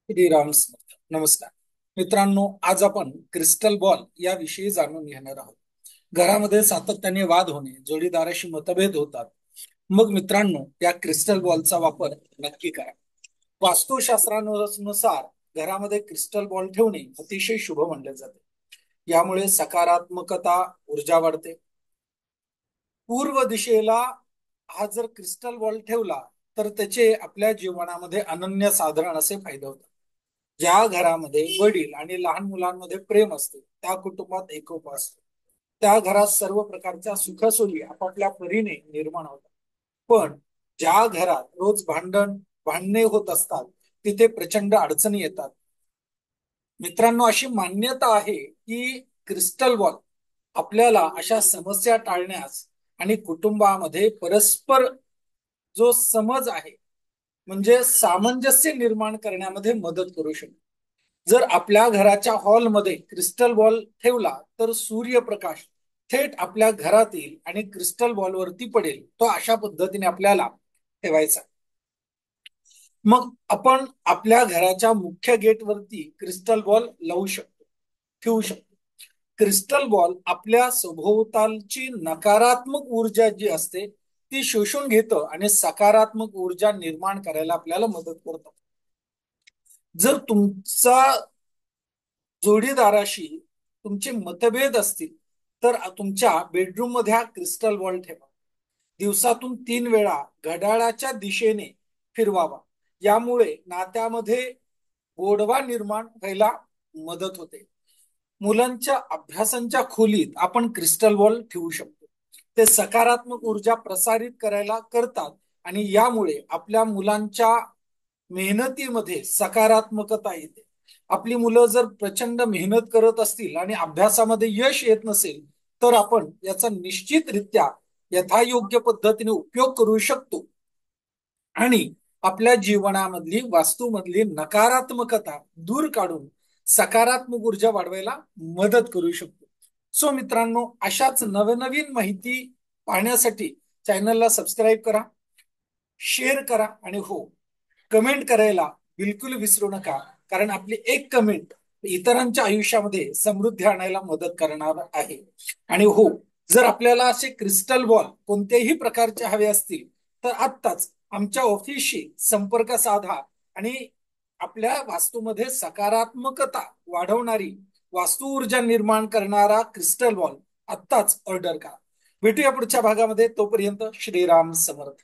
श्रीराम समर्थ. नमस्कार मित्रांनो, आज आपण क्रिस्टल बॉल या विषयी जाणून घेणार आहोत. घरामध्ये सातत्याने वाद होणे, जोडीदाराशी मतभेद होतात. मग मित्रांनो, या क्रिस्टल बॉलचा वापर नक्की करा. वास्तुशास्त्रानुसार घरामध्ये क्रिस्टल बॉल ठेवणे अतिशय शुभ मानले जाते. यामुळे सकारात्मकता, ऊर्जा वाढते. पूर्व दिशेला हा जर क्रिस्टल बॉल ठेवला तर त्याचे आपल्या जीवनामध्ये अनन्य साधारण असे फायदे होतात. ज्या घरामध्ये वडील आणि लहान मुलांमध्ये प्रेम असते, त्या कुटुंबात एकोपा असतो. त्या घरात सर्व प्रकारच्या सुखसोयी आपापल्या परीने निर्माण होतात. पण ज्या घरात रोज भांडणे होत असतात, तिथे प्रचंड अडचणी येतात. मित्रांनो, अशी मान्यता आहे की क्रिस्टल बॉल आपल्याला अशा समस्या टाळण्यास आणि कुटुंबामध्ये परस्पर जो समज आहे, म्हणजे सामंजस्य निर्माण करण्यामध्ये मदत करू शकतो. जर आपल्या घराच्या हॉलमध्ये क्रिस्टल बॉल ठेवला तर सूर्यप्रकाश थेट आपल्या घरात येईल आणि क्रिस्टल बॉलवरती पडेल. तो अशा पद्धतीने आपल्याला ठेवायचा. मग आपण आपल्या घराच्या मुख्य गेटवरती क्रिस्टल बॉल लावू शकतो, ठेवू शकतो. क्रिस्टल बॉल आपल्या सभोवतालची नकारात्मक ऊर्जा जी असते ती शोषून घेतं आणि सकारात्मक ऊर्जा निर्माण करायला आपल्याला मदत करतं. जर तुमचा जोडीदाराशी तुमचे मतभेद असतील तर तुमच्या बेडरूम मध्ये हा क्रिस्टल बॉल ठेवा. दिवसातून 3 वेळा घड्याळाच्या दिशेने फिरवावा. यामुळे नात्यामध्ये गोडवा निर्माण व्हायला मदत होते. मुलांच्या अभ्यासांच्या खोलीत आपण क्रिस्टल बॉल ठेवू शकतो. ते सकारात्मक ऊर्जा प्रसारित करायला करतात आणि यामुळे आपल्या मुलांच्या मेहनतीमध्ये सकारात्मकता येते. आपली मुलं जर प्रचंड मेहनत करत असतील आणि अभ्यासामध्ये यश येत नसेल तर आपण याचा निश्चितरित्या यथायोग्य पद्धतीने उपयोग करू शकतो आणि आपल्या जीवनामधली वास्तूमधली नकारात्मकता दूर काढून सकारात्मक ऊर्जा वाढवायला मदत करू शकतो. सो मित्रांनो, अशाच नवनवीन माहिती पाहण्यासाठी चॅनलला सबस्क्राईब करा, शेअर करा आणि हो, कमेंट करायला बिलकुल विसरू नका. कारण आपली एक कमेंट इतरांच्या आयुष्यामध्ये समृद्धी आणायला मदत करणार आहे. आणि हो, जर आपल्याला असे क्रिस्टल बॉल कोणत्याही प्रकारचे हवे असतील तर आत्ताच आमच्या ऑफिसशी संपर्क साधा आणि आपल्या वास्तूमध्ये सकारात्मकता वाढवणारी, वास्तू ऊर्जा निर्माण करणारा क्रिस्टल बॉल आत्ताच ऑर्डर करा. भेटूया पुढच्या भागामध्ये. तोपर्यंत श्रीराम समर्थ.